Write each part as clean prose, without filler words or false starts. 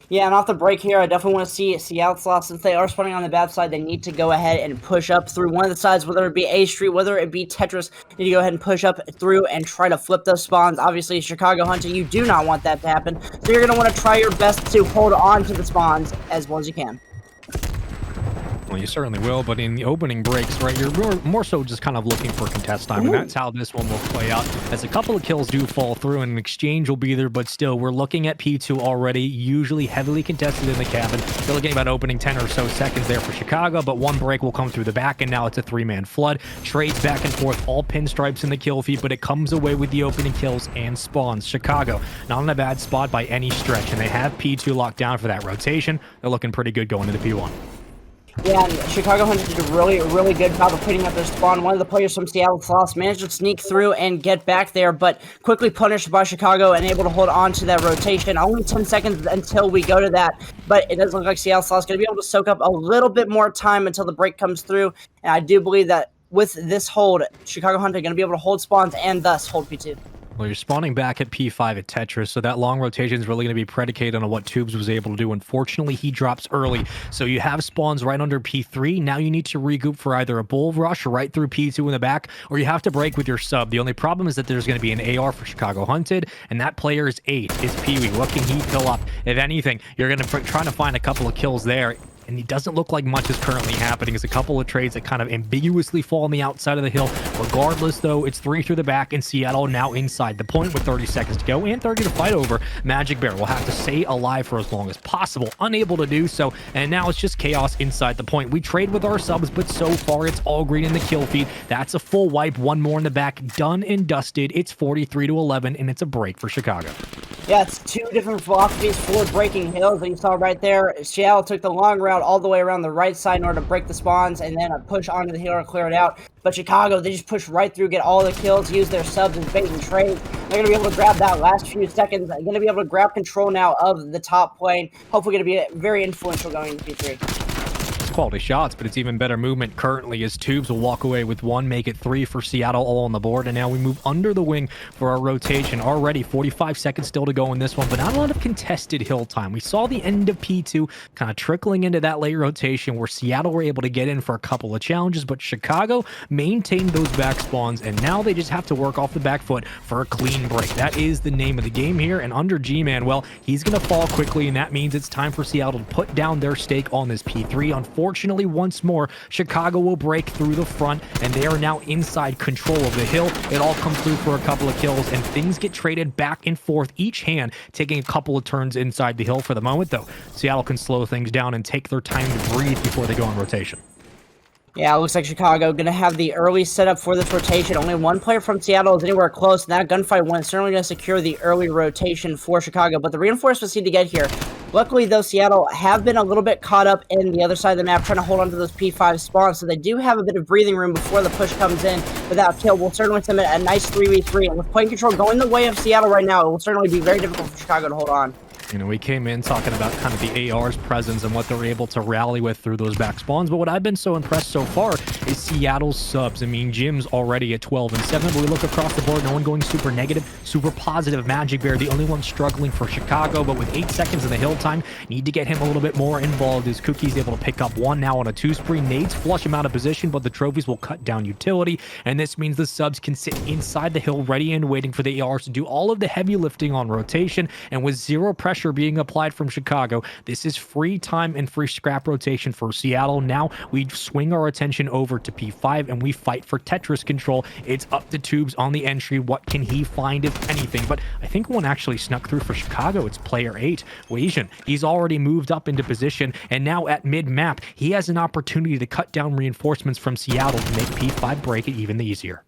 Yeah, and off the break here, I definitely want to see Seattle Sloths, since they are spawning on the bad side, they need to go ahead and push up through one of the sides, whether it be A Street, whether it be Tetris. You need to go ahead and push up through and try to flip those spawns. Obviously, Chicago Hunter, you do not want that to happen, so you're going to want to try your best to hold on to the spawns as well as you can. Well, you certainly will, but in the opening breaks, right, you're more so just kind of looking for contest time, and that's how this one will play out, as a couple of kills do fall through, and an exchange will be there, but still, we're looking at P2 already, usually heavily contested in the cabin. You're looking about opening 10 or so seconds there for Chicago, but one break will come through the back, and now it's a three-man flood. Trades back and forth, all pinstripes in the kill feed, but it comes away with the opening kills and spawns. Chicago, not in a bad spot by any stretch, and they have P2 locked down for that rotation. They're looking pretty good going into P1. Yeah, and Chicago Hunter did a really good job of putting up their spawn. One of the players from Seattle Sloths managed to sneak through and get back there, but quickly punished by Chicago and able to hold on to that rotation. Only 10 seconds until we go to that, but it does look like Seattle Sloths going to be able to soak up a little bit more time until the break comes through, and I do believe that with this hold, Chicago Hunter going to be able to hold spawns and thus hold P2. Well, you're spawning back at P5 at Tetris, so that long rotation is really going to be predicated on what Tubes was able to do. Unfortunately, he drops early, so you have spawns right under P3. Now you need to regroup for either a bull rush right through P2 in the back, or you have to break with your sub. The only problem is that there's going to be an AR for Chicago Hunted, and that player is 8. It's Pee-wee. What can he fill up? If anything, you're going to try to find a couple of kills there. And it doesn't look like much is currently happening. There's a couple of trades that kind of ambiguously fall on the outside of the hill. Regardless, though, it's 3 through the back, and Seattle now inside the point with 30 seconds to go and 30 to fight over. Magic Bear will have to stay alive for as long as possible. Unable to do so, and now it's just chaos inside the point. We trade with our subs, but so far it's all green in the kill feed. That's a full wipe. One more in the back. Done and dusted. It's 43-11, and it's a break for Chicago. Yeah, it's 2 different philosophies for breaking hills that you saw right there. Seattle took the long route all the way around the right side in order to break the spawns and then a push onto the hill to clear it out. But Chicago, they just push right through, get all the kills, use their subs as bait and trade. They're going to be able to grab that last few seconds. They're going to be able to grab control now of the top plane. Hopefully going to be very influential going into P3. Quality shots, but it's even better movement currently as Tubes will walk away with 1, make it 3 for Seattle all on the board, and now we move under the wing for our rotation. Already 45 seconds still to go in this one, but not a lot of contested hill time. We saw the end of P2 kind of trickling into that late rotation where Seattle were able to get in for a couple of challenges, but Chicago maintained those back spawns, and now they just have to work off the back foot for a clean break. That is the name of the game here, and under G-Man, well, he's going to fall quickly, and that means it's time for Seattle to put down their stake on this P3. Unfortunately, once more, Chicago will break through the front, and they are now inside control of the hill. It all comes through for a couple of kills, and things get traded back and forth, each hand taking a couple of turns inside the hill for the moment, though. Seattle can slow things down and take their time to breathe before they go on rotation. Yeah, it looks like Chicago going to have the early setup for this rotation. Only one player from Seattle is anywhere close, and that gunfight win is certainly going to secure the early rotation for Chicago, but the reinforcements need to get here. Luckily, though, Seattle have been a little bit caught up in the other side of the map, trying to hold on to those P5 spawns, so they do have a bit of breathing room before the push comes in. Without kill, we'll certainly submit a nice 3v3, and with plane control going the way of Seattle right now, it will certainly be very difficult for Chicago to hold on. You know, we came in talking about kind of the AR's presence and what they're able to rally with through those back spawns, but what I've been so impressed so far is Seattle's subs. I mean, Jim's already at 12 and 7, but we look across the board, no one going super negative, super positive. Magic Bear, the only one struggling for Chicago, but with 8 seconds in the hill time, need to get him a little bit more involved as Cookie's able to pick up 1 now on a 2 spree. Nades flush him out of position, but the trophies will cut down utility, and this means the subs can sit inside the hill ready and waiting for the ARs to do all of the heavy lifting on rotation, and with 0 pressure being applied from Chicago, this is free time and free scrap rotation for Seattle. Now we swing our attention over to P5 and we fight for Tetris control. It's up to Tubes on the entry. What can he find, if anything? But I think one actually snuck through for Chicago. It's player 8, Wasian. He's already moved up into position, and now at mid-map, he has an opportunity to cut down reinforcements from Seattle to make P5 break it even easier.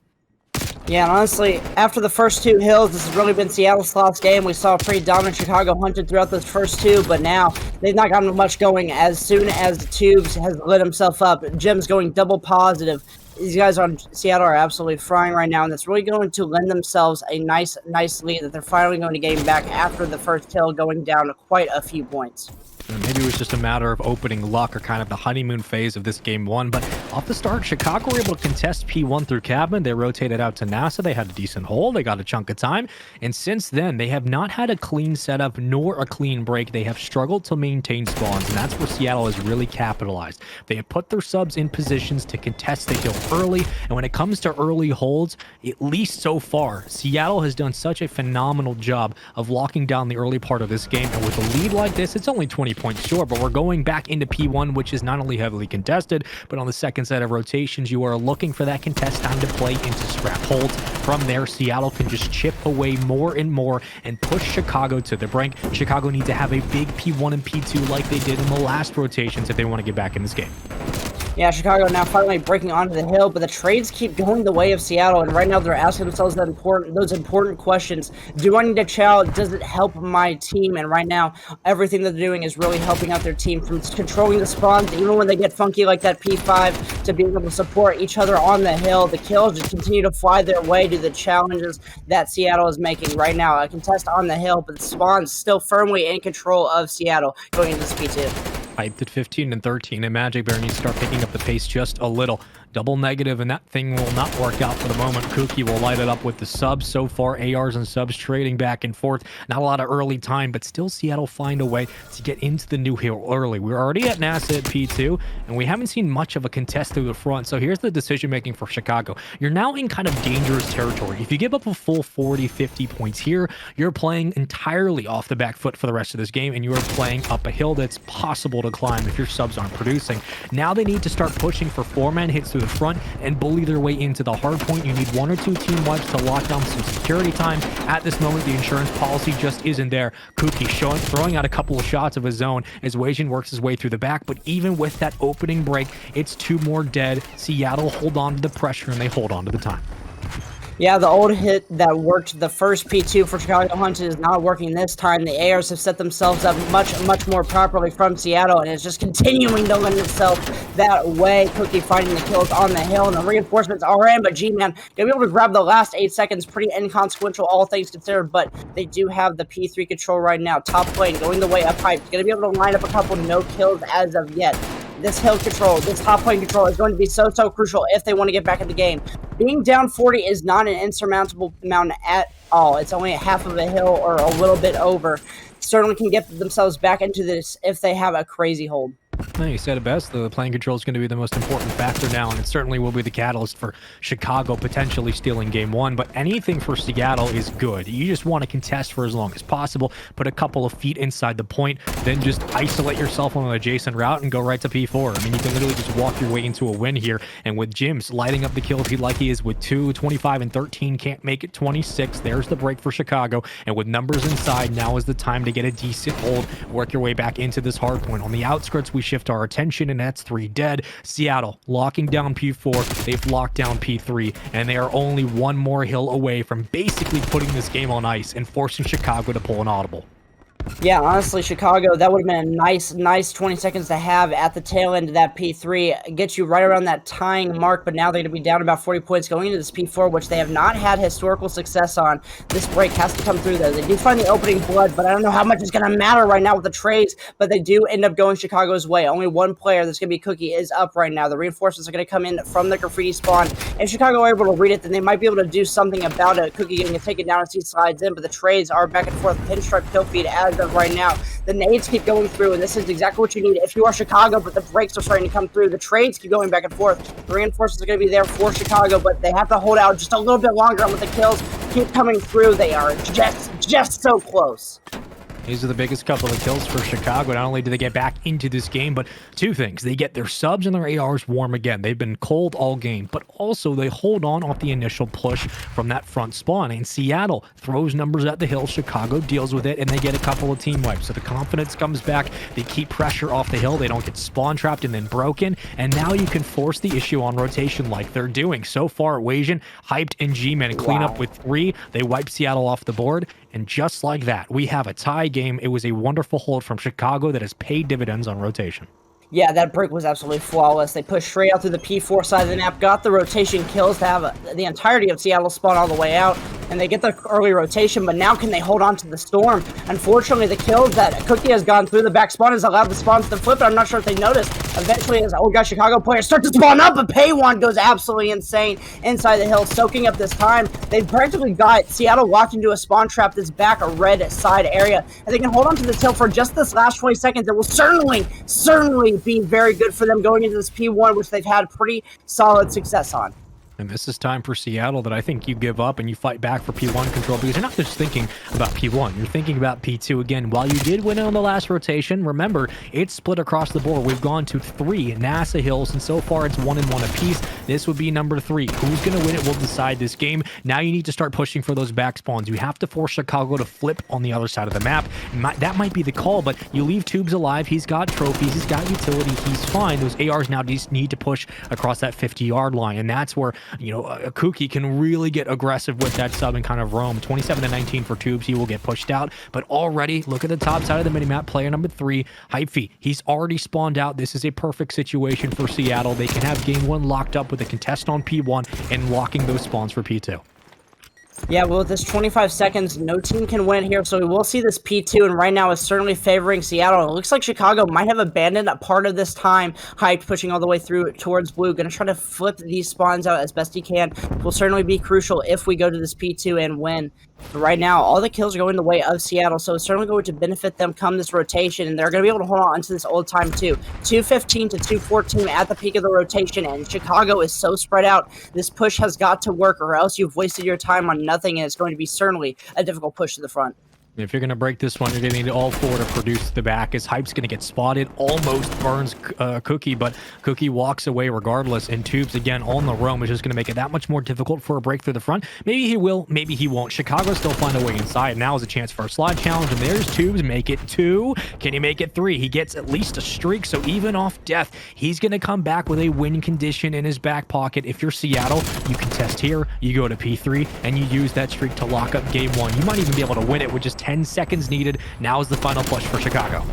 Yeah, and honestly, after the first 2 hills, this has really been Seattle Sloths' game. We saw a pretty dominant Chicago Hunted throughout those first 2, but now they've not gotten much going. As soon as Tubes has lit himself up, Jim's going double positive. These guys on Seattle are absolutely frying right now, and that's really going to lend themselves a nice lead that they're finally going to gain back after the first kill going down quite a few points. Maybe it was just a matter of opening luck or kind of the honeymoon phase of this game one. But off the start, Chicago were able to contest P1 through cabin. They rotated out to NASA. They had a decent hole. They got a chunk of time. And since then, they have not had a clean setup nor a clean break. They have struggled to maintain spawns, and that's where Seattle has really capitalized. They have put their subs in positions to contest the hill early. And when it comes to early holds, at least so far, Seattle has done such a phenomenal job of locking down the early part of this game. And with a lead like this, it's only 20 points short, but we're going back into P1, which is not only heavily contested, but on the second set of rotations, you are looking for that contest time to play into scrap holds. From there, Seattle can just chip away more and more and push Chicago to the brink. Chicago needs to have a big P1 and P2 like they did in the last rotations if they want to get back in this game. Yeah, Chicago now finally breaking onto the hill, but the trades keep going the way of Seattle, and right now they're asking themselves those important questions. Do I need to chow? Does it help my team? And right now, everything that they're doing is really helping out their team, from controlling the spawns, even when they get funky like that P5, to being able to support each other on the hill. The kills just continue to fly their way to the challenges that Seattle is making right now. A contest on the hill, but the spawns still firmly in control of Seattle going into this P2. Hyped at 15 and 13, and Magic Bear needs to start picking up the pace just a little. Double negative, and that thing will not work out for the moment. Kookie will light it up with the subs. So far, ARs and subs trading back and forth. Not a lot of early time, but still Seattle find a way to get into the new hill early. We're already at NASA at P2, and we haven't seen much of a contest through the front. So here's the decision-making for Chicago. You're now in kind of dangerous territory. If you give up a full 40, 50 points here, you're playing entirely off the back foot for the rest of this game, and you are playing up a hill that's possible to climb if your subs aren't producing. Now they need to start pushing for 4-man hits through the front and bully their way into the hard point. You need 1 or 2 team wipes to lock down some security time. At this moment, the insurance policy just isn't there. Kookie throwing out a couple of shots of his own as Weijin works his way through the back, but even with that opening break, it's 2 more dead. Seattle hold on to the pressure, and they hold on to the time. Yeah, the old hit that worked the first P2 for Chicago Hunt is not working this time. The ARs have set themselves up much more properly from Seattle, and it's just continuing to lend itself that way. Cookie finding the kills on the hill, and the reinforcements are in, but G-Man gonna be able to grab the last 8 seconds. Pretty inconsequential, all things considered, but they do have the P3 control right now. Top lane going the way up hype. Gonna be able to line up a couple no kills as of yet. This hill control, this top lane control is going to be so crucial if they want to get back in the game. Being down 40 is not an insurmountable amount at all. It's only a half of a hill or a little bit over. Certainly can get themselves back into this if they have a crazy hold. Well, you said it best. The playing control is going to be the most important factor now, and it certainly will be the catalyst for Chicago potentially stealing game 1. But anything for Seattle is good. You just want to contest for as long as possible, put a couple of feet inside the point, then just isolate yourself on an adjacent route and go right to P4. I mean, you can literally just walk your way into a win here. And with Jims lighting up the kills like he is with 2, 25, and 13, can't make it 26. There's the break for Chicago. And with numbers inside, now is the time to get a decent hold, work your way back into this hard point. On the outskirts, we shift our attention, and that's 3 dead. Seattle locking down P4. They've locked down P3, and they are only 1 more hill away from basically putting this game on ice and forcing Chicago to pull an audible. Yeah, honestly, Chicago, that would have been a nice 20 seconds to have at the tail end of that P3. Gets you right around that tying mark, but now they're going to be down about 40 points going into this P4, which they have not had historical success on. This break has to come through, though. They do find the opening blood, but I don't know how much it's going to matter right now with the trades, but they do end up going Chicago's way. Only 1 player that's going to be Cookie is up right now. The reinforcements are going to come in from the graffiti spawn. If Chicago are able to read it, then they might be able to do something about it. Cookie getting it taken down as he slides in, but the trades are back and forth. Pinstripe kill feed as of right now. The nades keep going through, and this is exactly what you need if you are Chicago, but the breaks are starting to come through. The trades keep going back and forth. The reinforcements are going to be there for Chicago, but they have to hold out just a little bit longer, and with the kills keep coming through, they are just so close. These are the biggest couple of kills for Chicago. Not only do they get back into this game, but 2 things. They get their subs and their ARs warm again. They've been cold all game, but also they hold on off the initial push from that front spawn. And Seattle throws numbers at the hill. Chicago deals with it, and they get a couple of team wipes. So the confidence comes back. They keep pressure off the hill. They don't get spawn trapped and then broken. And now you can force the issue on rotation like they're doing. So far, Weijin, Hyped, and G-Man clean up with 3. They wipe Seattle off the board. And just like that, we have a tie game. It was a wonderful hold from Chicago that has paid dividends on rotation. Yeah, that break was absolutely flawless. They pushed straight out through the P4 side of the map, got the rotation kills to have the entirety of Seattle spawn all the way out. and they get the early rotation, but now can they hold on to the storm? Unfortunately, the kills that Cookie has gone through the back spawn has allowed the spawns to flip, and I'm not sure if they noticed. Eventually, as old guy Chicago players start to spawn up, but Payone goes absolutely insane inside the hill, soaking up this time. They've practically got Seattle locked into a spawn trap that's back a red side area, and they can hold on to this hill for just this last 20 seconds. It will certainly be very good for them going into this P1, which they've had pretty solid success on. And this is time for Seattle that I think you give up and you fight back for P1 control, because you're not just thinking about P1, you're thinking about P2 again. While you did win on the last rotation, remember, it's split across the board. We've gone to 3 NASA hills, and so far it's 1-1 apiece. This would be number 3. Who's going to win it will decide this game. Now you need to start pushing for those back spawns. You have to force Chicago to flip on the other side of the map. That might be the call, but you leave Tubes alive. He's got trophies. He's got utility. He's fine. Those ARs now just need to push across that 50-yard line, and that's where, you know, a Kookie can really get aggressive with that sub and kind of roam. 27-19 for Tubes. He will get pushed out, but already look at the top side of the minimap. Player number 3, Hyphy. He's already spawned out. This is a perfect situation for Seattle. They can have game 1 locked up with a contest on P1 and locking those spawns for P2. Yeah, well, with this 25 seconds, no team can win here, so we will see this P2, and right now is certainly favoring Seattle. It looks like Chicago might have abandoned a part of this time. Hype pushing all the way through towards blue, going to try to flip these spawns out as best he can. Will certainly be crucial if we go to this P2 and win. But right now, all the kills are going the way of Seattle, so it's certainly going to benefit them come this rotation, and they're going to be able to hold on to this old time too. 2:15 to 2:14 at the peak of the rotation, and Chicago is so spread out. This push has got to work, or else you've wasted your time on nothing, and it's going to be certainly a difficult push to the front. If you're going to break this one, you're going to need all 4 to produce the back, as Hype's going to get spotted. Almost burns Cookie, but Cookie walks away regardless. And Tubes, again, on the roam, is just going to make it that much more difficult for a break through the front. Maybe he will, maybe he won't. Chicago still find a way inside. Now is a chance for a slide challenge, and there's Tubes. Make it 2. Can he make it 3? He gets at least a streak, so even off death, he's going to come back with a win condition in his back pocket. If you're Seattle, you contest here, you go to P3, and you use that streak to lock up game 1. You might even be able to win it with just 10 seconds needed. Now is the final push for Chicago.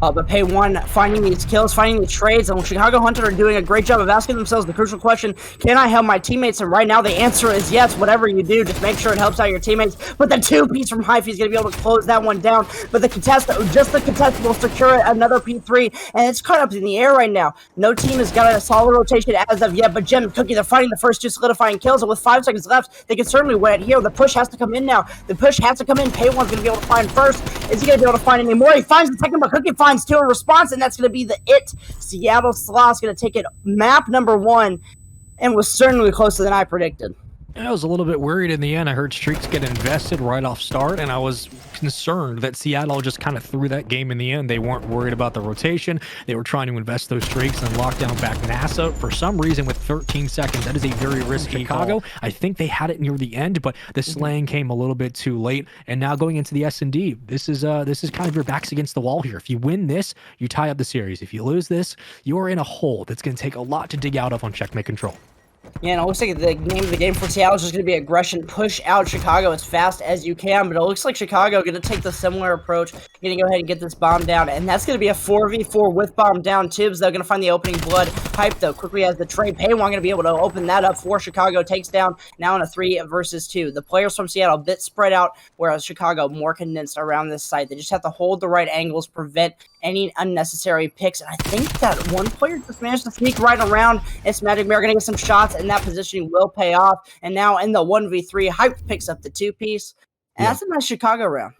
But Pay1 finding these kills, finding the trades, and Chicago Hunter are doing a great job of asking themselves the crucial question, can I help my teammates? And right now the answer is yes. Whatever you do, just make sure it helps out your teammates. But the 2-piece from Hyphy is going to be able to close that one down. But the contest, just the contest will secure another P3, and it's caught up in the air right now. No team has got a solid rotation as of yet, but Jim and Cookie, they're fighting the first 2 solidifying kills, and with 5 seconds left, they can certainly win it here. The push has to come in now. The push has to come in. Pay1's going to be able to find first. Is he going to be able to find any more? He finds the second, but Cookie finds 2 in response, and that's going to be the it. Seattle Sloths going to take it map number 1, and was certainly closer than I predicted. I was a little bit worried in the end. I heard streaks get invested right off start, and I was concerned that Seattle just kind of threw that game in the end. They weren't worried about the rotation. They were trying to invest those streaks and lock down back NASA. For some reason, with 13 seconds, that is a very risky Chicago. I think they had it near the end, but the slaying came a little bit too late. And now going into the S&D, this is kind of your backs against the wall here. If you win this, you tie up the series. If you lose this, you are in a hole that's going to take a lot to dig out of on checkmate control. Yeah, and it looks like the name of the game for Seattle is just going to be aggression. Push out Chicago as fast as you can, but it looks like Chicago going to take the similar approach. Going to go ahead and get this bomb down, and that's going to be a 4v4 with bomb down. Tibbs, though, going to find the opening blood. Hype, though, quickly has the trade. Payone going to be able to open that up for Chicago. Takes down now in a 3 versus 2. The players from Seattle a bit spread out, whereas Chicago more condensed around this site. They just have to hold the right angles, prevent any unnecessary picks. And I think that one player just managed to sneak right around. It's Magic Bear going to get some shots, and that positioning will pay off. And now in the 1v3, Hype picks up the 2-piece. And that's a nice Chicago round.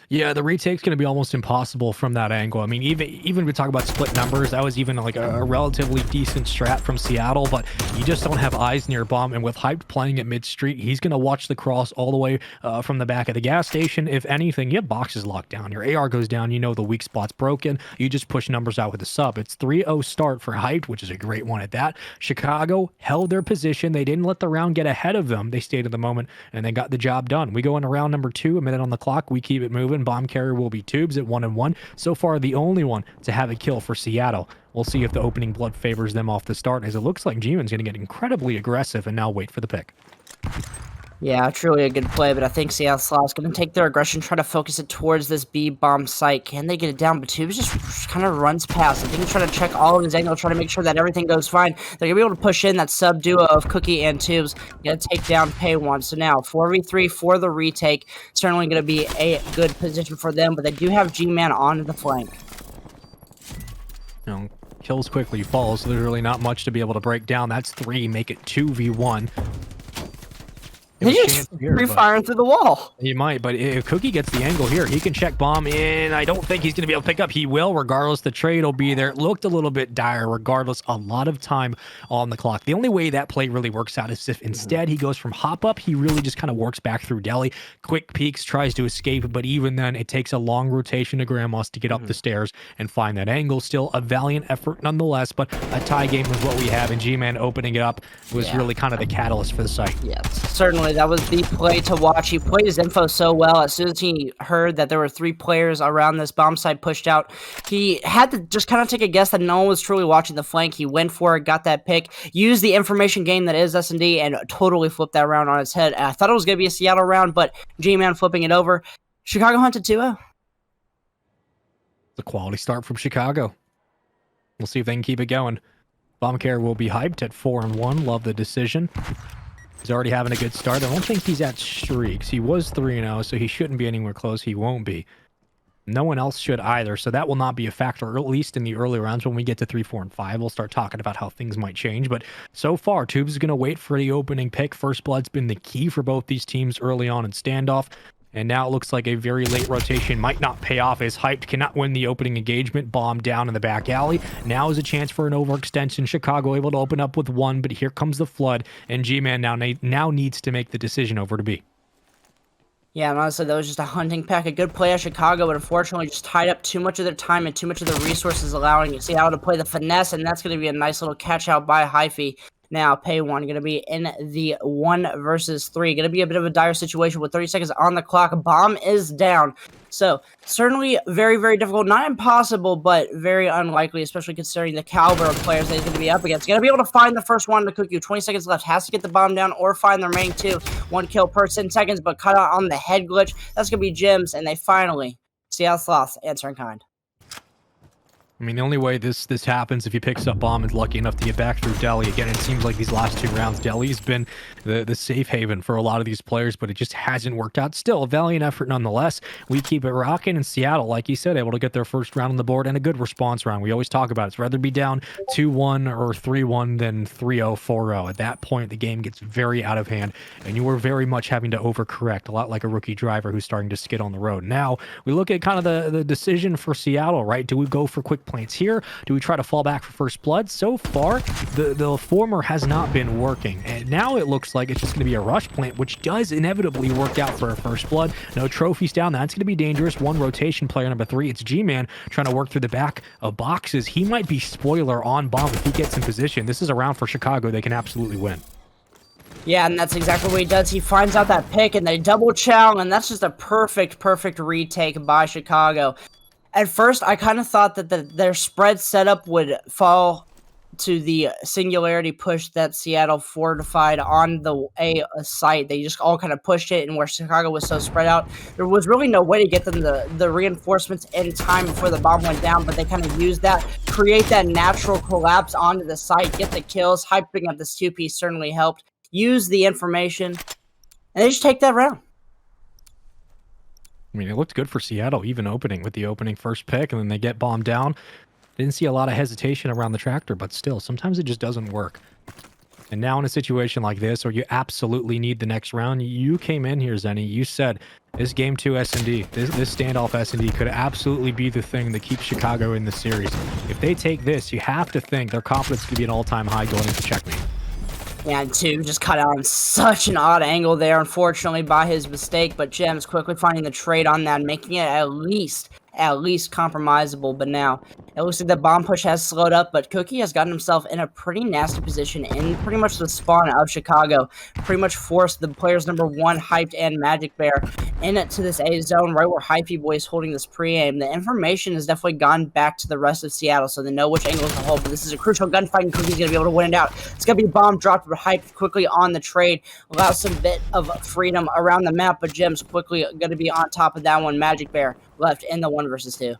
Yeah, the retake's going to be almost impossible from that angle. I mean, even we talk about split numbers, that was even like a relatively decent strat from Seattle, but you just don't have eyes near bomb. And with Hype playing at mid-street, he's going to watch the cross all the way from the back of the gas station. If anything, you have boxes locked down. Your AR goes down, you know the weak spot's broken. You just push numbers out with a sub. It's 3-0 start for Hype, which is a great one at that. Chicago held their position. They didn't let the round get ahead of them. They stayed at the moment, and they got the job done. We go into round number 2, a minute on the clock. We keep it moving. Bomb carrier will be Tubes at 1-1. So far, the only one to have a kill for Seattle. We'll see if the opening blood favors them off the start, as it looks like G-Man's going to get incredibly aggressive and now wait for the pick. Yeah, truly a good play, but I think Seattle Sloths going to take their aggression, try to focus it towards this B bomb site. Can they get it down? But Tubes just kind of runs past. I think he's trying to check all of his angles, try to make sure that everything goes fine. They're going to be able to push in that sub duo of Cookie and Tubes. Going to take down Pay One. So now 4v3 for the retake. Certainly going to be a good position for them, but they do have G-Man on the flank. You know, kills quickly, falls. Literally not much to be able to break down. That's 3, make it 2v1. He's just free-firing through the wall. He might, but if Cookie gets the angle here, he can check bomb in. I don't think he's going to be able to pick up. He will, regardless. The trade will be there. It looked a little bit dire, regardless. A lot of time on the clock. The only way that play really works out is if instead he goes from hop up, he really just kind of works back through Deli. Quick peeks, tries to escape, but even then, it takes a long rotation to Grandmas to get up the stairs and find that angle. Still a valiant effort nonetheless, but a tie game was what we have, and G-Man opening it up was really kind of the catalyst for the site. Yes, certainly. That was the play to watch. He played his info so well. As soon as he heard that there were 3 players around this bomb site pushed out, he had to just kind of take a guess that no one was truly watching the flank. He went for it, got that pick, used the information game that is S&D, and totally flipped that round on its head. I thought it was going to be a Seattle round, but G-Man flipping it over. Chicago hunted 2-0. It's a quality start from Chicago. We'll see if they can keep it going. Bombcare will be hyped at 4-1. Love the decision. He's already having a good start. I don't think he's at streaks. He was 3-0, so he shouldn't be anywhere close. He won't be. No one else should either, so that will not be a factor, or at least in the early rounds. When we get to 3, 4, and 5, we'll start talking about how things might change. But so far, Tubes is going to wait for the opening pick. First Blood's been the key for both these teams early on in standoff. And now it looks like a very late rotation might not pay off. As hyped cannot win the opening engagement. Bomb down in the back alley. Now is a chance for an overextension. Chicago able to open up with 1, but here comes the flood. And G-Man now needs to make the decision over to B. Yeah, and honestly, that was just a hunting pack. A good play at Chicago, but unfortunately just tied up too much of their time and too much of their resources, allowing Seattle to play the finesse, and that's going to be a nice little catch out by Hyphy. Now, Pay One going to be in the 1 versus 3. Going to be a bit of a dire situation with 30 seconds on the clock. Bomb is down. So, certainly very, very difficult. Not impossible, but very unlikely, especially considering the caliber of players that he's going to be up against. Going to be able to find the first one to Cookie. 20 seconds left. Has to get the bomb down or find the remaining 2. 1 kill per 10 seconds, but cut out on the head glitch. That's going to be Jims, and they finally, Seattle Sloths, answer in kind. I mean, the only way this happens if he picks up bomb is lucky enough to get back through Deli. Again, it seems like these last 2 rounds, Deli's been the safe haven for a lot of these players, but it just hasn't worked out. Still, a valiant effort nonetheless. We keep it rocking, and Seattle, like you said, able to get their first round on the board and a good response round. We always talk about it. It's rather be down 2-1 or 3-1 than 3-0, 4-0. At that point, the game gets very out of hand, and you are very much having to overcorrect, a lot like a rookie driver who's starting to skid on the road. Now, we look at kind of the decision for Seattle, right? Do we go for quick plants here? Do we try to fall back for first blood? So far, the former has not been working, and now it looks like it's just going to be a rush plant, which does inevitably work out for a first blood. No trophies down. That's going to be dangerous. 1 rotation player number 3. It's G-Man trying to work through the back of boxes. He might be spoiler on bomb if he gets in position. This is a round for Chicago. They can absolutely win. Yeah, and that's exactly what he does. He finds out that pick, and they double chow, and that's just a perfect retake by Chicago. At first, I kind of thought that their spread setup would fall to the singularity push that Seattle fortified on the A site. They just all kind of pushed it, and where Chicago was so spread out, there was really no way to get them the reinforcements in time before the bomb went down, but they kind of used that, create that natural collapse onto the site, get the kills. Hyping up this 2-piece certainly helped. Use the information, and they just take that round. I mean, it looked good for Seattle, even opening with the opening first pick, and then they get bombed down. Didn't see a lot of hesitation around the tractor, but still, sometimes it just doesn't work. And now in a situation like this, where you absolutely need the next round, you came in here, Zenny, you said, this game 2 S&D, this standoff S&D could absolutely be the thing that keeps Chicago in the series. If they take this, you have to think their confidence could be an all-time high going into checkmate. And 2 just cut out on such an odd angle there, unfortunately, by his mistake. But Gems quickly finding the trade on that, making it at least compromisable. But now, it looks like the bomb push has slowed up, but Cookie has gotten himself in a pretty nasty position in pretty much the spawn of Chicago. Pretty much forced the players number 1, Hyped, and Magic Bear into this A zone, right where Hypey Boy is holding this pre-aim. The information has definitely gone back to the rest of Seattle, so they know which angles to hold. But this is a crucial gunfight, and Cookie's going to be able to win it out. It's going to be a bomb dropped, but Hype quickly on the trade. Allows some bit of freedom around the map, but Jim's quickly going to be on top of that one. Magic Bear left in the 1 versus 2.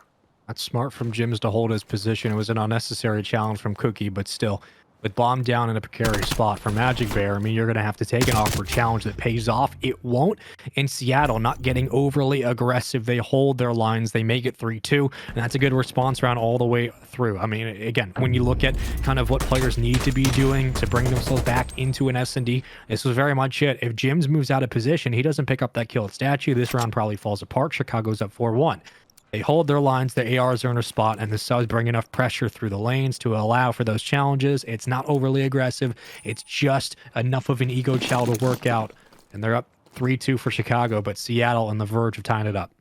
That's smart from Jims to hold his position. It was an unnecessary challenge from Cookie, but still, with Bomb down in a precarious spot for Magic Bear, I mean, you're going to have to take an awkward challenge that pays off. It won't. In Seattle, not getting overly aggressive. They hold their lines. They make it 3-2, and that's a good response round all the way through. I mean, again, when you look at kind of what players need to be doing to bring themselves back into an S&D, this was very much it. If Jims moves out of position, he doesn't pick up that kill at Statue, this round probably falls apart. Chicago's up 4-1. They hold their lines, the ARs are in a spot, and the subs bring enough pressure through the lanes to allow for those challenges. It's not overly aggressive. It's just enough of an ego chow to work out. And they're up 3-2 for Chicago, but Seattle on the verge of tying it up.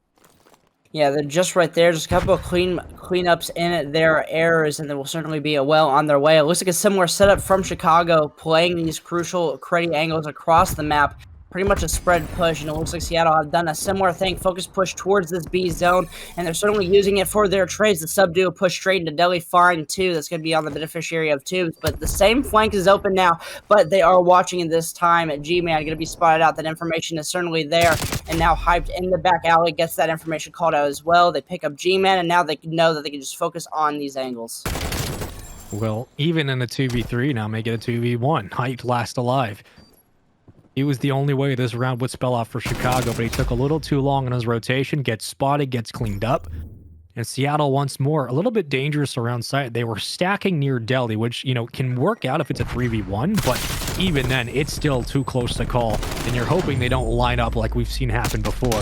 Yeah, they're just right there. Just a couple of cleanups in their errors, and they will certainly be well on their way. It looks like a similar setup from Chicago, playing these crucial credit angles across the map. Pretty much a spread push, and it looks like Seattle have done a similar thing. Focus push towards this B zone, and they're certainly using it for their trades. The sub duo push straight into Deli Fine 2. That's going to be on the beneficiary of tubes, but the same flank is open now, but they are watching it this time. G-Man going to be spotted out. That information is certainly there, and now Hyped in the back alley gets that information called out as well. They pick up G-Man, and now they know that they can just focus on these angles. Well, even in a 2v3, now make it a 2v1. Hyped last alive. He was the only way this round would spell out for Chicago, but he took a little too long in his rotation, gets spotted, gets cleaned up. And Seattle once more, a little bit dangerous around sight. They were stacking near Delhi, which, you know, can work out if it's a 3v1, but even then, it's still too close to call. And you're hoping they don't line up like we've seen happen before.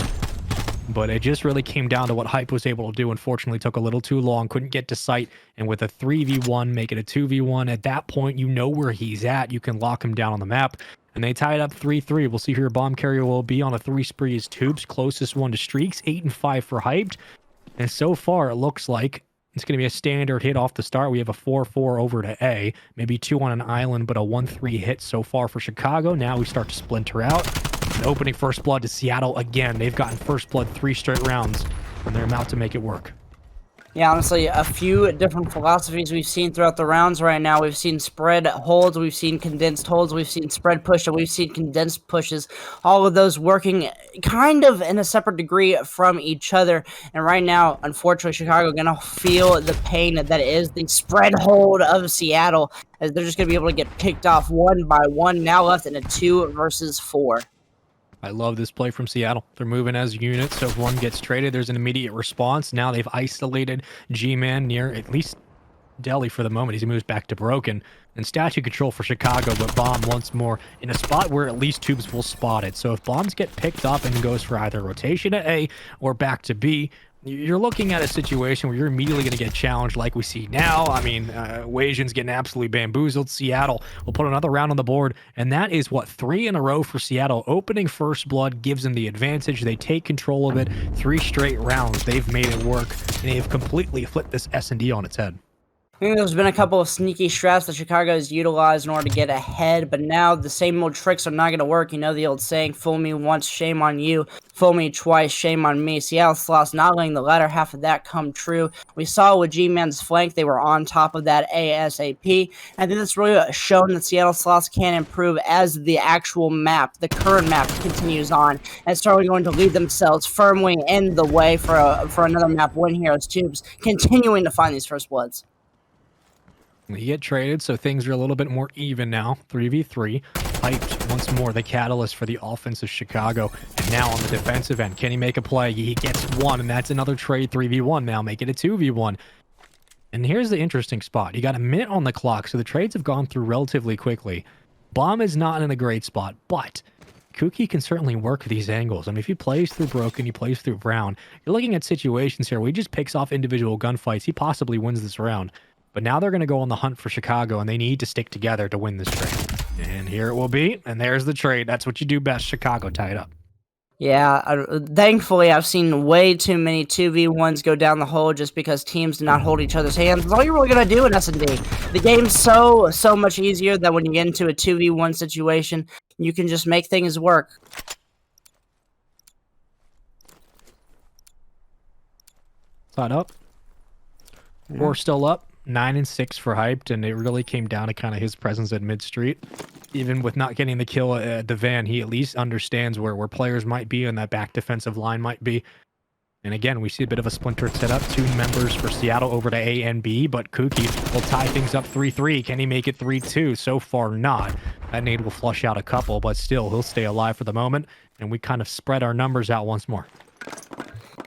But it just really came down to what Hype was able to do. Unfortunately, took a little too long, couldn't get to sight. And with a 3v1, make it a 2v1. At that point, you know where he's at. You can lock him down on the map. And they tied up 3-3. We'll see who your bomb carrier will be on a 3 spree is Tubes. Closest one to Streaks. 8-5 for Hyped. And so far, it looks like it's going to be a standard hit off the start. We have a 4-4 over to A. Maybe 2 on an island, but a 1-3 hit so far for Chicago. Now we start to splinter out. And opening first blood to Seattle again. They've gotten first blood 3 straight rounds. And they're about to make it work. Yeah, honestly, a few different philosophies we've seen throughout the rounds right now. We've seen spread holds, we've seen condensed holds, we've seen spread push, and we've seen condensed pushes. All of those working kind of in a separate degree from each other. And right now, unfortunately, Chicago going to feel the pain that is the spread hold of Seattle, as they're just going to be able to get picked off one by one, now left in a 2 versus 4. I love this play from Seattle. They're moving as units, so if one gets traded, there's an immediate response. Now they've isolated G-Man near at least Delhi for the moment. He moves back to Broken. And statue control for Chicago, but Bomb once more in a spot where at least Tubes will spot it. So if Bombs get picked up and goes for either rotation to A or back to B, you're looking at a situation where you're immediately going to get challenged like we see now. I mean, Wasian's getting absolutely bamboozled. Seattle will put another round on the board, and that is, what, 3 in a row for Seattle. Opening first blood gives them the advantage. They take control of it. 3 straight rounds. They've made it work, and they've completely flipped this S&D on its head. I think there's been a couple of sneaky straps that Chicago has utilized in order to get ahead, but now the same old tricks are not going to work. You know the old saying, fool me once, shame on you. Fool me twice, shame on me. Seattle Sloths not letting the latter half of that come true. We saw with G-Man's flank, they were on top of that ASAP. I think that's really shown that Seattle Sloths can improve as the actual map, the current map, continues on. And certainly going to lead themselves firmly in the way for another map win here as Tubes continuing to find these first bloods. We get traded, so things are a little bit more even now. 3v3. Hyped once more, the catalyst for the offense of Chicago. And now on the defensive end, can he make a play? He gets one, and that's another trade. 3v1 now, make it a 2v1. And here's the interesting spot. You got a minute on the clock, so the trades have gone through relatively quickly. Bomb is not in a great spot, but Kookie can certainly work these angles. I mean, if he plays through Broken, he plays through Brown, you're looking at situations here where he just picks off individual gunfights. He possibly wins this round. But now they're going to go on the hunt for Chicago, and they need to stick together to win this trade. And here it will be, and there's the trade. That's what you do best. Chicago tied up. Yeah, thankfully, I've seen way too many 2v1s go down the hole just because teams do not hold each other's hands. That's all you're really going to do in S&D. The game's so much easier that when you get into a 2v1 situation, you can just make things work. side up. We're still up 9 and 6 for Hyped, and it really came down to kind of his presence at mid street. Even with not getting the kill at the van, he at least understands where players might be and that back defensive line might be. And again, we see a bit of a splintered setup. 2 members for Seattle over to A and B, but Kuki will tie things up 3-3. Can he make it 3-2? So far, not. That nade will flush out a couple, but still, he'll stay alive for the moment. And we kind of spread our numbers out once more.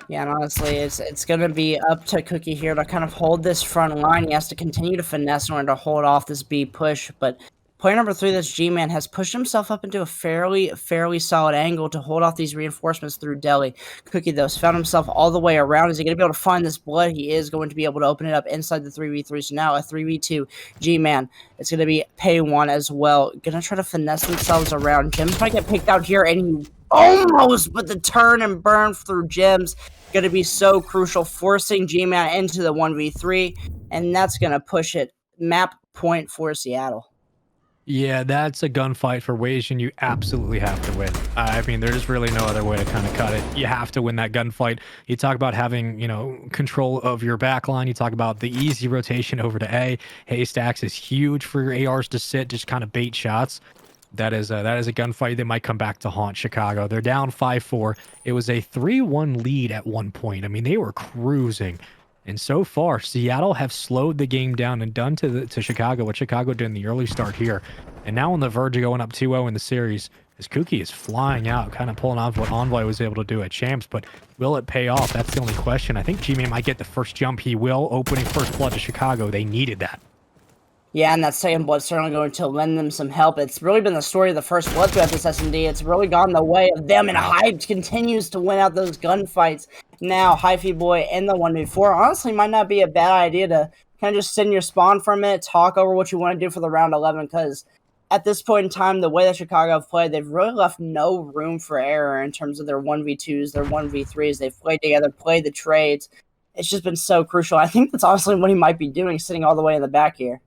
Yeah, and honestly, it's going to be up to Cookie here to kind of hold this front line. He has to continue to finesse in order to hold off this B push, but player number 3, this G-Man, has pushed himself up into a fairly solid angle to hold off these reinforcements through Deli. Cookie, though, has found himself all the way around. Is he going to be able to find this blood? He is going to be able to open it up inside the 3v3. So now a 3v2 G-Man. It's going to be Pay1 as well. Going to try to finesse themselves around. Gems might get picked out here, and he almost, but the turn and burn through Gems going to be so crucial, forcing G-Man into the 1v3, and that's going to push it. Map point for Seattle. Yeah, that's a gunfight for Wasian you absolutely have to win. I mean, there's really no other way to kind of cut it. You have to win that gunfight. You talk about having, control of your backline. You talk about the easy rotation over to A. Haystacks is huge for your ARs to sit, just kind of bait shots. That is a gunfight that might come back to haunt Chicago. They're down 5-4. It was a 3-1 lead at one point. I mean, they were cruising. And so far, Seattle have slowed the game down and done to Chicago what Chicago did in the early start here. And now on the verge of going up 2-0 in the series, as Kuki is flying out, kind of pulling off what Envoy was able to do at Champs. But will it pay off? That's the only question. I think G-Man might get the first jump. He will, opening first blood to Chicago. They needed that. Yeah, and that second blood's certainly going to lend them some help. It's really been the story of the first blood throughout this S&D. It's really gone the way of them, and Hyped continues to win out those gunfights. Now, Hyphy Boy in the 1v4 honestly might not be a bad idea to kind of just sit in your spawn for a minute, talk over what you want to do for the round 11, because at this point in time, the way that Chicago have played, they've really left no room for error in terms of their 1v2s, their 1v3s. They've played together, played the trades. It's just been so crucial. I think that's honestly what he might be doing, sitting all the way in the back here.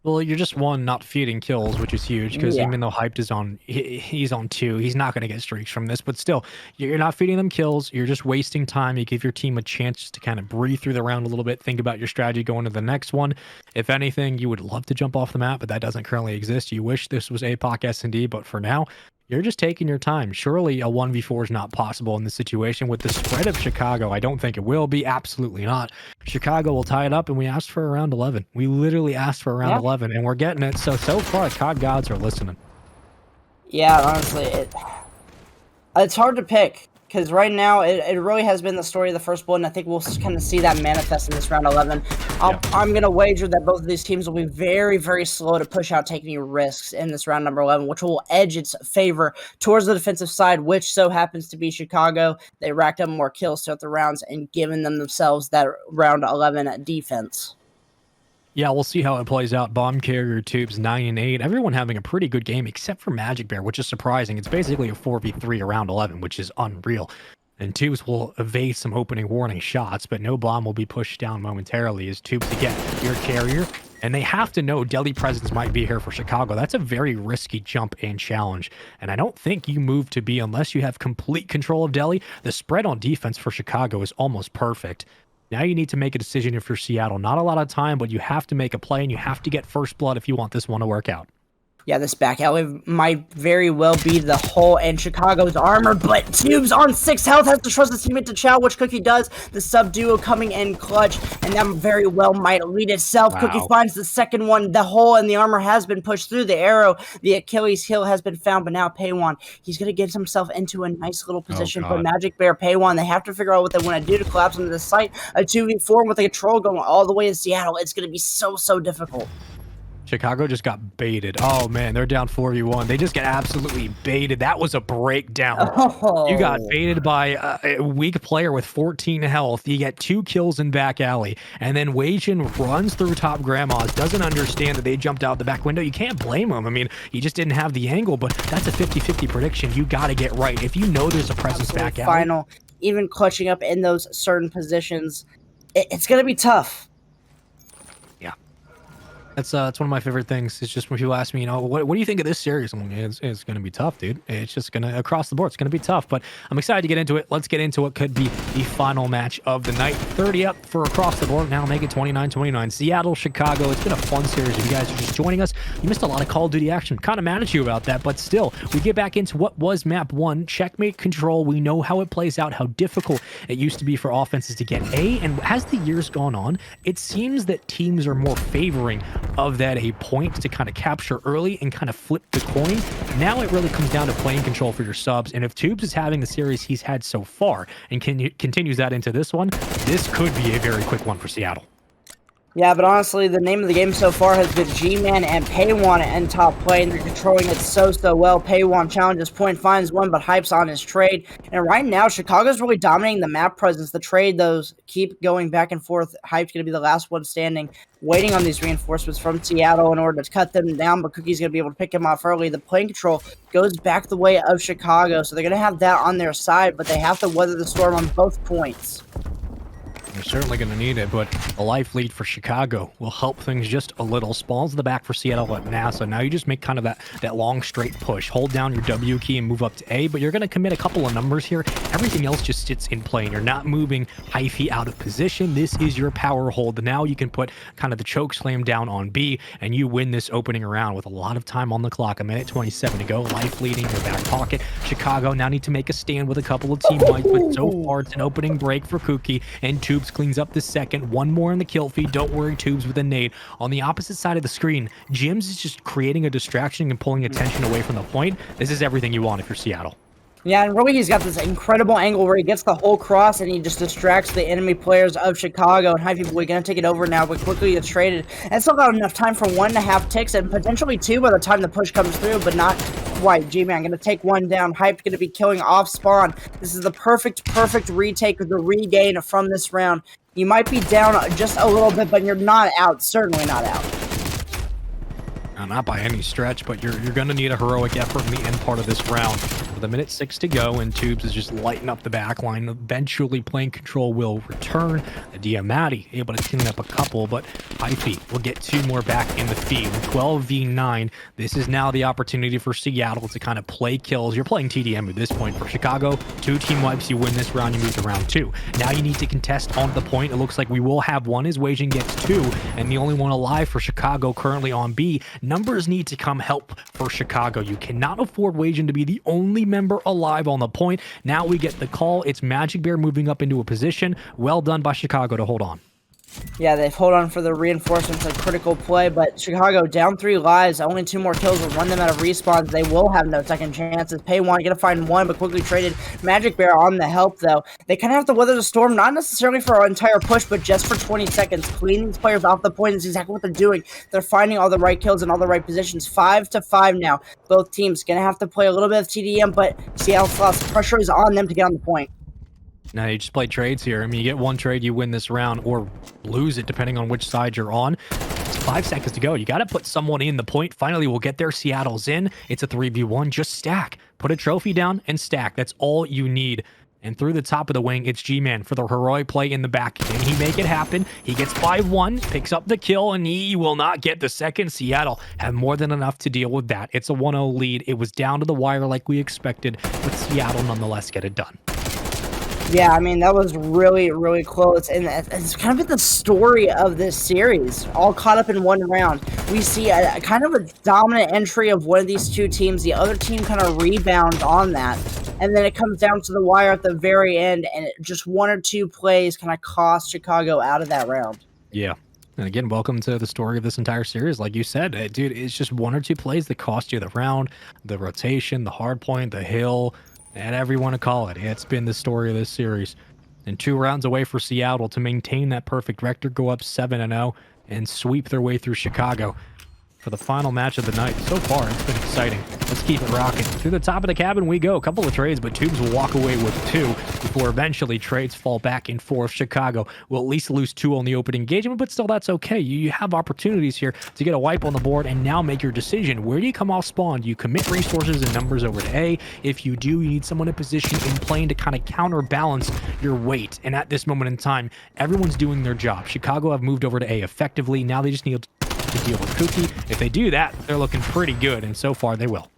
Well, you're just not feeding kills, which is huge, because even though Hyped is on, he's on 2, he's not going to get streaks from this, but still, you're not feeding them kills, you're just wasting time. You give your team a chance to kind of breathe through the round a little bit, think about your strategy going to the next one. If anything, you would love to jump off the map, but that doesn't currently exist. You wish this was APOC S&D, but for now, you're just taking your time. Surely a 1v4 is not possible in this situation. With the spread of Chicago, I don't think it will be. Absolutely not. Chicago will tie it up, and we asked for a round 11. We literally asked for a round 11, and we're getting it. So far, COD gods are listening. Yeah, honestly, it's hard to pick, because right now, it really has been the story of the first blood, and I think we'll kind of see that manifest in this round 11. I'm going to wager that both of these teams will be very, very slow to push out taking risks in this round number 11, which will edge its favor towards the defensive side, which so happens to be Chicago. They racked up more kills throughout the rounds and given themselves that round 11 defense. Yeah, we'll see how it plays out. Bomb Carrier, Tubes, 9 and 8. Everyone having a pretty good game except for Magic Bear, which is surprising. It's basically a 4v3 around 11, which is unreal. And Tubes will evade some opening warning shots, but no bomb will be pushed down momentarily as Tubes, again, your carrier. And they have to know Deli presence might be here for Chicago. That's a very risky jump and challenge. And I don't think you move to B unless you have complete control of Deli. The spread on defense for Chicago is almost perfect. Now you need to make a decision if you're Seattle. Not a lot of time, but you have to make a play, and you have to get first blood if you want this one to work out. Yeah, this back alley might very well be the hole in Chicago's armor, but Tubes on 6 health has to trust his teammate to chow, which Cookie does. The sub duo coming in clutch, and that very well might lead itself. Wow. Cookie finds the second one. The hole in the armor has been pushed through the arrow. The Achilles heel has been found, but now Paywan, he's going to get himself into a nice little position. But Magic Bear, Paywan, they have to figure out what they want to do to collapse into the site. A 2v4 with a control going all the way to Seattle. It's going to be so difficult. Chicago just got baited. Oh, man, they're down 4v1. They just get absolutely baited. That was a breakdown. Oh. You got baited by a weak player with 14 health. You get 2 kills in back alley. And then Wasian runs through top grandmas, doesn't understand that they jumped out the back window. You can't blame him. I mean, he just didn't have the angle, but that's a 50-50 prediction. You got to get right. If you know there's a presence back alley. Final, even clutching up in those certain positions, it's going to be tough. That's one of my favorite things. It's just when people ask me, what do you think of this series? I'm like, it's going to be tough, dude. It's just going to, across the board, it's going to be tough. But I'm excited to get into it. Let's get into what could be the final match of the night. 30 up for across the board. Now make it 29-29. Seattle, Chicago. It's been a fun series. If you guys are just joining us, you missed a lot of Call of Duty action. Kind of mad at you about that, but still, we get back into what was map 1. Checkmate control. We know how it plays out, how difficult it used to be for offenses to get A. And as the years gone on, it seems that teams are more favoring of that A point to kind of capture early and kind of flip the coin. Now it really comes down to playing control for your subs. And if Tubes is having the series he's had so far and continues that into this one, this could be a very quick one for Seattle. Yeah, but honestly, the name of the game so far has been G-Man and Paywan in top play, and they're controlling it so well. Paywan challenges point, finds one, but Hype's on his trade. And right now, Chicago's really dominating the map presence. The trade, those keep going back and forth. Hype's going to be the last one standing, waiting on these reinforcements from Seattle in order to cut them down, but Cookie's going to be able to pick him off early. The playing control goes back the way of Chicago, so they're going to have that on their side, but they have to weather the storm on both points. They're certainly going to need it, but a life lead for Chicago will help things just a little. Spawns in the back for Seattle at NASA. Now you just make kind of that long straight push. Hold down your W key and move up to A, but you're going to commit a couple of numbers here. Everything else just sits in play, and you're not moving Hyphy out of position. This is your power hold. Now you can put kind of the choke slam down on B, and you win this opening round with a lot of time on the clock. A minute 27 to go. Life leading your back pocket. Chicago now need to make a stand with a couple of team wipes, but so far it's an opening break for Cookie, and Tubes cleans up the second. One more in the kill feed. Don't worry, Tubes with a nade. On the opposite side of the screen, Jims is just creating a distraction and pulling attention away from the point. This is everything you want if you're Seattle. Yeah, and really he's got this incredible angle where he gets the whole cross and he just distracts the enemy players of Chicago. And Hyphy Boy gonna take it over now, but quickly gets traded. And still got enough time for 1.5 ticks and potentially 2 by the time the push comes through, but not quite. G-Man gonna take one down. Hype's gonna be killing off spawn. This is the perfect retake of the regain from this round. You might be down just a little bit, but you're not out. Certainly not out. Not by any stretch, but you're going to need a heroic effort in the end part of this round. With a minute 6 to go, and Tubes is just lighting up the back line. Eventually, playing control will return. Diamatti able to clean up a couple, but Hyphy will get 2 more back in the feed. 12v9. This is now the opportunity for Seattle to kind of play kills. You're playing TDM at this point for Chicago. 2 team wipes, you win this round, you move to round 2. Now you need to contest on the point. It looks like we will have one as Weijing gets 2, and the only one alive for Chicago currently on B. Numbers need to come help for Chicago. You cannot afford Weijing to be the only member alive on the point. Now we get the call. It's Magic Bear moving up into a position. Well done by Chicago to hold on. Yeah, they've hold on for the reinforcements, a critical play, but Chicago down 3 lives, only 2 more kills will run them out of respawns. They will have no second chances. Paywan gonna find one, but quickly traded. Magic Bear on the help, though. They kind of have to weather the storm, not necessarily for an entire push, but just for 20 seconds. Cleaning these players off the point is exactly what they're doing. They're finding all the right kills in all the right positions. 5-5 now. Both teams gonna have to play a little bit of TDM, but Seattle Sloths, pressure is on them to get on the point. Now you just play trades here. I mean, you get 1 trade, you win this round, or lose it depending on which side you're on. It's 5 seconds to go. You got to put someone in the point. Finally, we'll get there. Seattle's in. It's a 3v1. Just stack. Put a trophy down and stack. That's all you need. And through the top of the wing, it's G-Man for the heroic play in the back. Can he make it happen? He gets by 1, picks up the kill, and he will not get the second. Seattle have more than enough to deal with that. It's a 1-0 lead. It was down to the wire like we expected, but Seattle nonetheless get it done. Yeah, I mean, that was really close, and it's kind of been the story of this series, all caught up in one round. We see a kind of a dominant entry of one of these 2 teams. The other team kind of rebounds on that, and then it comes down to the wire at the very end, and just 1 or 2 plays kind of cost Chicago out of that round. Yeah. And again, welcome to the story of this entire series. Like you said, dude, it's just 1 or 2 plays that cost you the round, the rotation, the hard point, the hill, whatever you want to call it. It's been the story of this series. And 2 rounds away for Seattle to maintain that perfect record, go up 7-0, and sweep their way through Chicago for the final match of the night. So far, it's been exciting. Let's keep it rocking. Through the top of the cabin we go. A couple of trades, but Tubes will walk away with 2 before eventually trades fall back and forth. Chicago will at least lose 2 on the opening engagement, but still, that's okay. You have opportunities here to get a wipe on the board and now make your decision. Where do you come off spawn? Do you commit resources and numbers over to A? If you do, you need someone in position in plane to kind of counterbalance your weight. And at this moment in time, everyone's doing their job. Chicago have moved over to A effectively. Now they just need to deal with Kuki. If they do that, they're looking pretty good, and so far they will.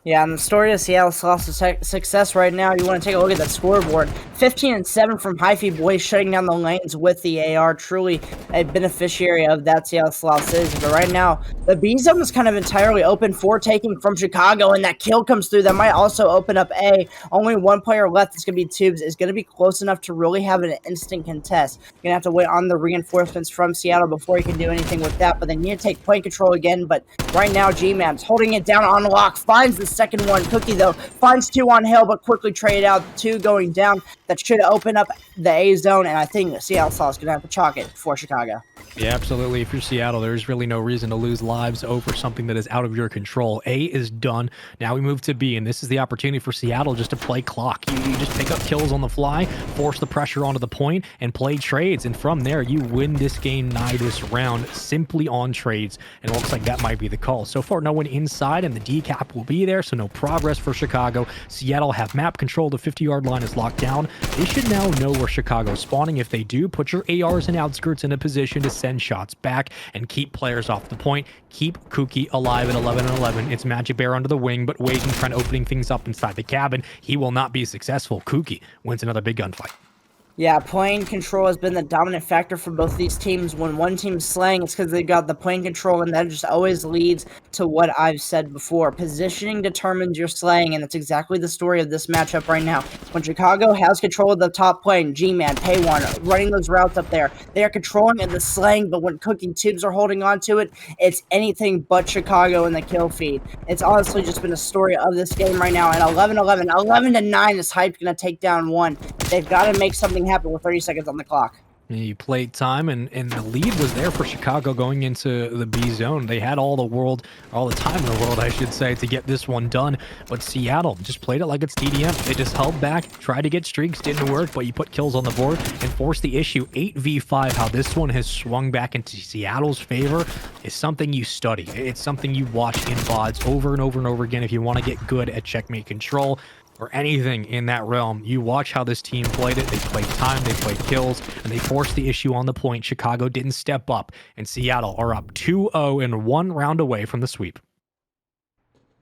Yeah, and the story of Seattle Sloths' success right now, you want to take a look at that scoreboard. 15-7 from Hyphy Boys shutting down the lanes with the AR. Truly a beneficiary of that Seattle Sloths is. But right now, the B zone is kind of entirely open for taking from Chicago, and that kill comes through. That might also open up A. Only one player left that's going to be Tubes. Is going to be close enough to really have an instant contest. You're going to have to wait on the reinforcements from Seattle before you can do anything with that. But they need to take point control again. But right now, G-Man's holding it down on lock. Finds the second one. Cookie, though, finds two on hill, but quickly traded out. Two going down. That should open up the A zone, and I think Seattle Sloths is going to have to chalk it for Chicago. Yeah, absolutely. If you're Seattle, there's really no reason to lose lives over something that is out of your control. A is done. Now we move to B, and this is the opportunity for Seattle just to play clock. You just pick up kills on the fly, force the pressure onto the point, and play trades. And from there, you win this game, this round, simply on trades. And it looks like that might be the call. So far, no one inside, and the decap will be there, so no progress for Chicago. Seattle have map control. The 50-yard line is locked down. They should now know where Chicago's spawning. If they do, put your ARs and outskirts in a position to send shots back and keep players off the point. Keep Kuki alive at 11-11. It's Magic Bear under the wing, but waiting, trying opening things up inside the cabin. He will not be successful. Kuki wins another big gunfight. Yeah, plane control has been the dominant factor for both these teams. When one team's slaying, it's because they got the plane control, and that just always leads to what I've said before. Positioning determines your slaying, and it's exactly the story of this matchup right now. When Chicago has control of the top plane, G-Man, Pay1, running those routes up there, they are controlling the slaying, but when Cooking Tubes are holding on to it, it's anything but Chicago in the kill feed. It's honestly just been a story of this game right now, and 11-11, 11-9 is Hype going to take down one. They've got to make something happen with 30 seconds on the clock. You played time, and the lead was there for Chicago going into the B zone. They had all the time in the world, I should say, to get this one done. But Seattle just played it like it's TDM. They just held back, tried to get streaks, didn't work, but you put kills on the board and forced the issue. 8v5, how this one has swung back into Seattle's favor is something you study. It's something you watch in VODs over and over and over again if you want to get good at checkmate control or anything in that realm. You watch how this team played it. They played time, they played kills, and they forced the issue on the point. Chicago didn't step up, and Seattle are up 2-0 and 1 round away from the sweep.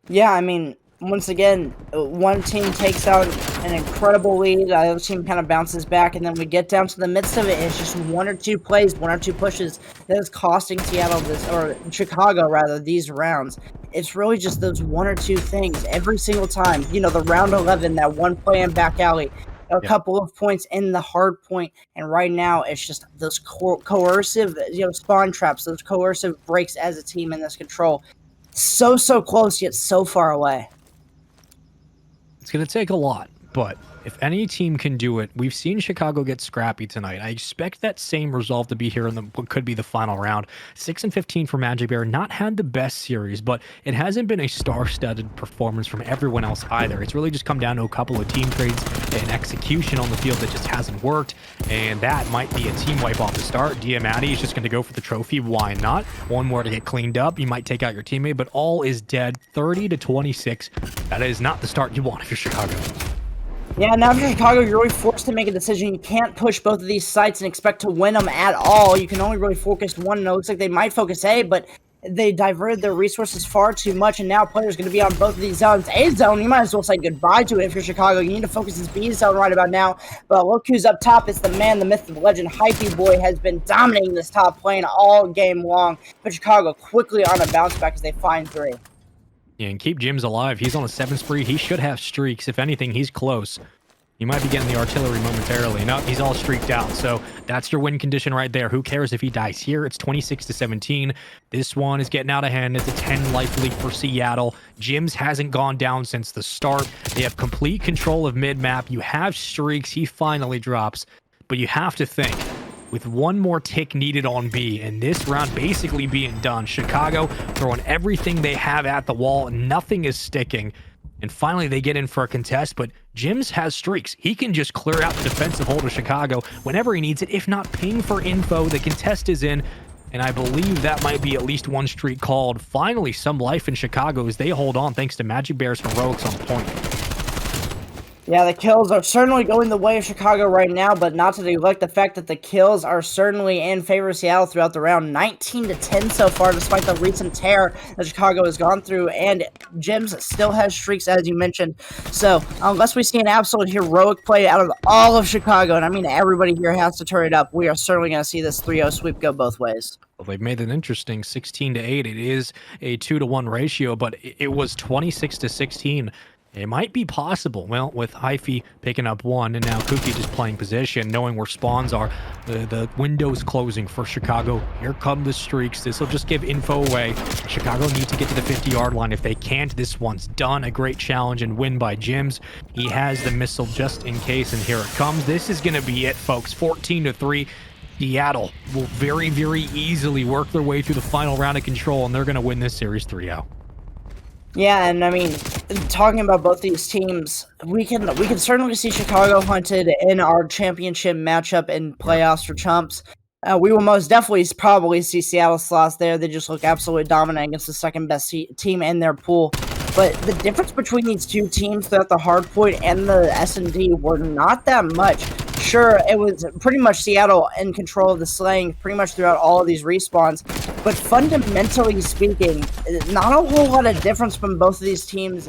Yeah, I mean, once again, one team takes out an incredible lead, the other team kind of bounces back, and then we get down to the midst of it. It's just one or two plays, one or two pushes that is costing Seattle this, or Chicago rather, these rounds. It's really just those one or two things every single time. You know, the round 11, that one play in back alley, a couple of points in the hard point, and right now it's just those coercive, spawn traps, those coercive breaks as a team in this control. So close, yet so far away. It's going to take a lot, but if any team can do it, we've seen Chicago get scrappy tonight. I expect that same resolve to be here in what could be the final round. 6-15 for Magic Bear. Not had the best series, but it hasn't been a star-studded performance from everyone else either. It's really just come down to a couple of team trades and execution on the field that just hasn't worked, and that might be a team wipe off the start. Diamatti is just going to go for the trophy. Why not? One more to get cleaned up. You might take out your teammate, but all is dead. 30-26. That is not the start you want if you're Chicago. Yeah, now for Chicago, you're really forced to make a decision. You can't push both of these sites and expect to win them at all. You can only really focus one, and it looks like they might focus A, but they diverted their resources far too much, and now players going to be on both of these zones. A zone, you might as well say goodbye to it if you're Chicago. You need to focus this B zone right about now. But look who's up top. It's the man, the myth, the legend. Hyphy Boy has been dominating this top lane all game long. But Chicago quickly on a bounce back as they find 3. Yeah, and keep Jims alive. He's on a 7 spree. He should have streaks. If anything, he's close. You might be getting the artillery momentarily. No, he's all streaked out. So that's your win condition right there. Who cares if he dies here? It's 26-17. This one is getting out of hand. It's a 10 life lead for Seattle. Jims hasn't gone down since the start. They have complete control of mid-map. You have streaks. He finally drops. But you have to think, with one more tick needed on B, and this round basically being done, Chicago throwing everything they have at the wall. Nothing is sticking. And finally, they get in for a contest, but Jims has streaks. He can just clear out the defensive hold of Chicago whenever he needs it, if not ping for info. The contest is in, and I believe that might be at least one streak called. Finally, some life in Chicago as they hold on thanks to Magic Bear's heroics on point. Yeah, the kills are certainly going the way of Chicago right now, but not to neglect the fact that the kills are certainly in favor of Seattle throughout the round. 19-10 so far, despite the recent tear that Chicago has gone through, and Jims still has streaks, as you mentioned. So, unless we see an absolute heroic play out of all of Chicago, and I mean everybody here has to turn it up, we are certainly going to see this 3-0 sweep go both ways. Well, they've made it interesting, 16-8. It is a 2-1 ratio, but it was 26-16. It might be possible. Well, with Hyphy picking up one and now Kuki just playing position, knowing where spawns are, the window's closing for Chicago. Here come the streaks. This will just give info away. Chicago need to get to the 50-yard line. If they can't, this one's done. A great challenge and win by Jims. He has the missile just in case, and here it comes. This is going to be it, folks. 14-3. Seattle will very, very easily work their way through the final round of control, and they're going to win this series 3-0. Yeah, and I mean, talking about both these teams, we can certainly see Chicago hunted in our championship matchup in playoffs for chumps. We will most definitely probably see Seattle Sloths there. They just look absolutely dominant against the second best team in their pool. But the difference between these two teams throughout the hardpoint and the S&D were not that much. Sure, it was pretty much Seattle in control of the slaying pretty much throughout all of these respawns. But fundamentally speaking, not a whole lot of difference from both of these teams